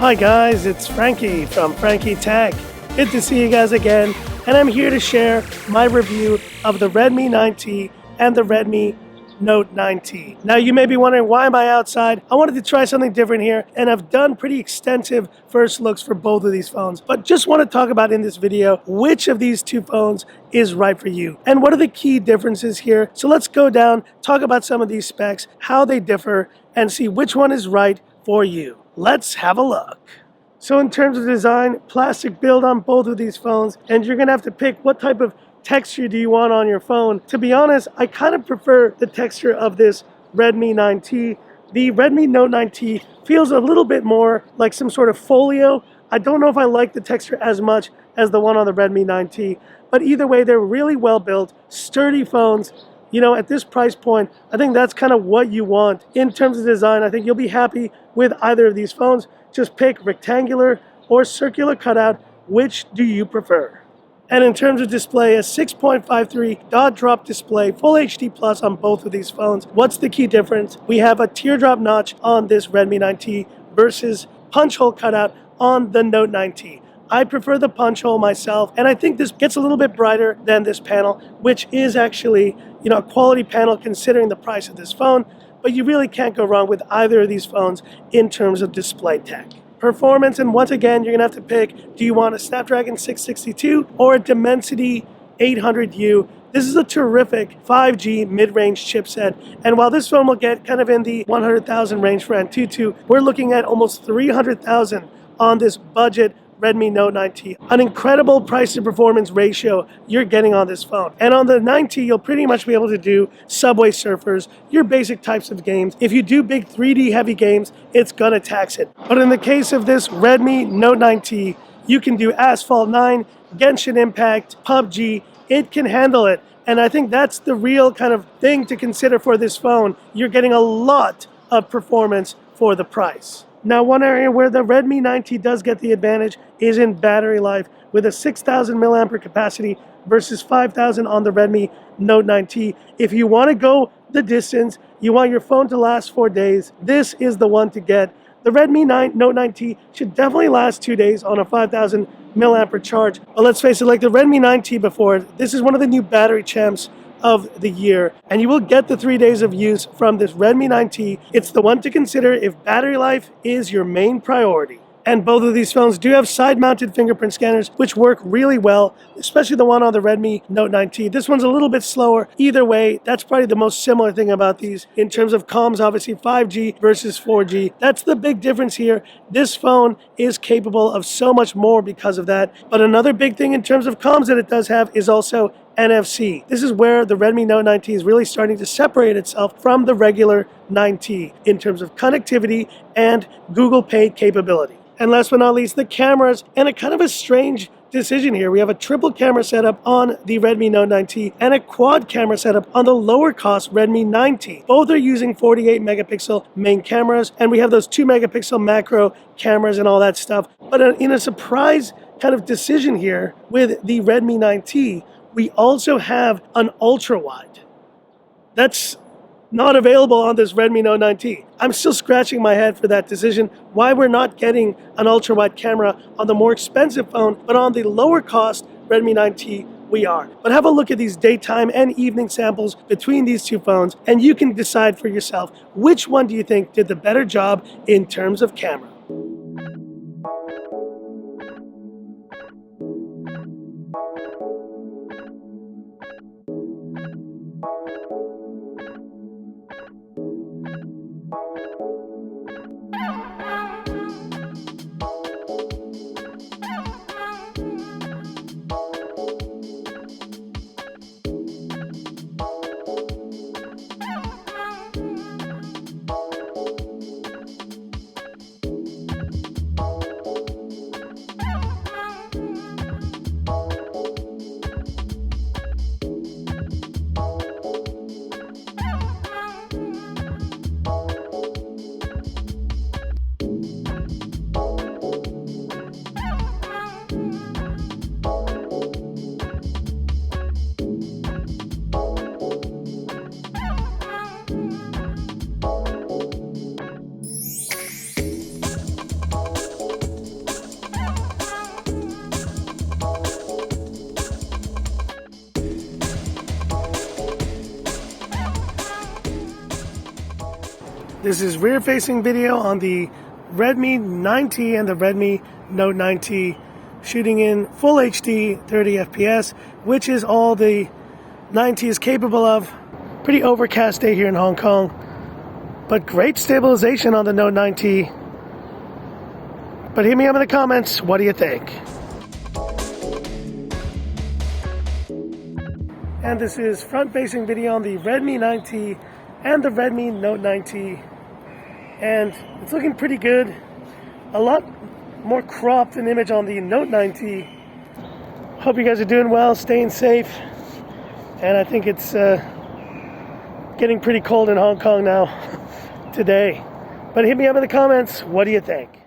Hi guys, it's Frankie from Frankie Tech. Good to see you guys again, and I'm here to share my review of the Redmi 9T and the Redmi Note 9T. Now you may be wondering, why am I outside? I wanted to try something different here, and I've done pretty extensive first looks for both of these phones, but just want to talk about in this video which of these two phones is right for you and what are the key differences here. So let's go down, talk about some of these specs, how they differ, and see which one is right for you. Let's have a look. So in terms of design, plastic build on both of these phones, and you're gonna have to pick what type of texture do you want on your phone. To be honest, I kind of prefer the texture of this Redmi 9T. The Redmi Note 9T feels a little bit more like some sort of folio. I don't know if I like the texture as much as the one on the Redmi 9T, but either way, they're really well built, sturdy phones. You know, at this price point, I think that's kind of what you want. In terms of design, I think you'll be happy with either of these phones. Just pick rectangular or circular cutout. Which do you prefer? And in terms of display, a 6.53 dot drop display, full HD plus on both of these phones. What's the key difference? We have a teardrop notch on this Redmi 9T versus punch hole cutout on the Note 9T. I prefer the punch hole myself, and I think this gets a little bit brighter than this panel, which is actually, you know, a quality panel considering the price of this phone, but you really can't go wrong with either of these phones in terms of display tech. Performance, and once again, you're gonna have to pick, do you want a Snapdragon 662 or a Dimensity 800U? This is a terrific 5G mid-range chipset, and while this phone will get kind of in the 100,000 range for Antutu, we're looking at almost 300,000 on this budget Redmi Note 9T. An incredible price to performance ratio you're getting on this phone. And on the 9T, you'll pretty much be able to do Subway Surfers, your basic types of games. If you do big 3D heavy games, it's gonna tax it. But in the case of this Redmi Note 9T, you can do Asphalt 9, Genshin Impact, PUBG, it can handle it. And I think that's the real kind of thing to consider for this phone. You're getting a lot of performance for the price. Now, one area where the Redmi 9T does get the advantage is in battery life, with a 6,000 milliampere capacity versus 5,000 on the Redmi Note 9T. If you want to go the distance, you want your phone to last 4 days, this is the one to get. The Redmi Note 9T should definitely last 2 days on a 5,000 milliampere charge. But let's face it, like the Redmi 9T before, this is one of the new battery champs of the year, and you will get the 3 days of use from this Redmi 9T. It's the one to consider if battery life is your main priority. And both of these phones do have side-mounted fingerprint scanners, which work really well, especially the one on the Redmi Note 9T. This one's a little bit slower. Either way, that's probably the most similar thing about these. In terms of comms, obviously 5G versus 4G. That's the big difference here. This phone is capable of so much more because of that. But another big thing in terms of comms that it does have is also NFC. This is where the Redmi Note 9T is really starting to separate itself from the regular 9T in terms of connectivity and Google Pay capability. And last but not least, the cameras, and a kind of a strange decision here. We have a triple camera setup on the Redmi Note 9T and a quad camera setup on the lower cost Redmi 9T. Both are using 48 megapixel main cameras, and we have those 2 megapixel macro cameras and all that stuff. But in a surprise kind of decision here with the Redmi 9T, we also have an ultra-wide. That's not available on this Redmi Note 9T. I'm still scratching my head for that decision, why we're not getting an ultra-wide camera on the more expensive phone, but on the lower cost Redmi 9T, we are. But have a look at these daytime and evening samples between these two phones, and you can decide for yourself, which one do you think did the better job in terms of camera? This is rear-facing video on the Redmi 9T and the Redmi Note 9T, shooting in full HD 30 FPS, which is all the 9T is capable of. Pretty overcast day here in Hong Kong, but great stabilization on the Note 9T. But hit me up in the comments, what do you think? And this is front-facing video on the Redmi 9T and the Redmi Note 9T. And it's looking pretty good. A lot more cropped an image on the Note 9T. Hope you guys are doing well, staying safe. And I think it's getting pretty cold in Hong Kong now today. But hit me up in the comments, what do you think?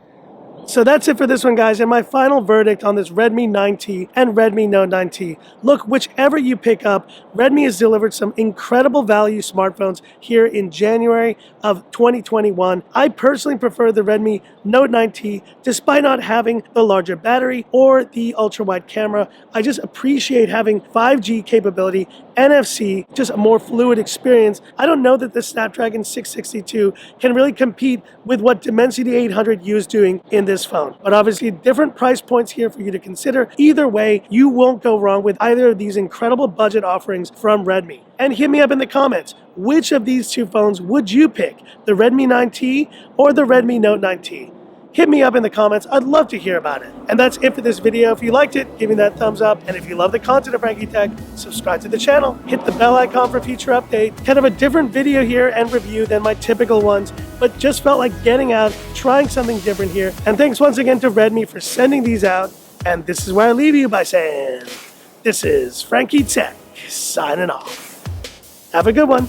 So that's it for this one, guys, and my final verdict on this Redmi 9T and Redmi Note 9T. Look, whichever you pick up, Redmi has delivered some incredible value smartphones here in January of 2021. I personally prefer the Redmi Note 9T, despite not having the larger battery or the ultra-wide camera. I just appreciate having 5G capability, NFC, just a more fluid experience. I don't know that the Snapdragon 662 can really compete with what Dimensity 800U is doing in this phone. But obviously different price points here for you to consider. Either way, you won't go wrong with either of these incredible budget offerings from Redmi. And hit me up in the comments, which of these two phones would you pick? The Redmi 9T or the Redmi Note 9T? Hit me up in the comments, I'd love to hear about it. And that's it for this video. If you liked it, give me that thumbs up. And if you love the content of Frankie Tech, subscribe to the channel. Hit the bell icon for future updates. Kind of a different video here and review than my typical ones, but just felt like getting out, trying something different here. And thanks once again to Redmi for sending these out. And this is where I leave you by saying, this is Frankie Tech, signing off. Have a good one.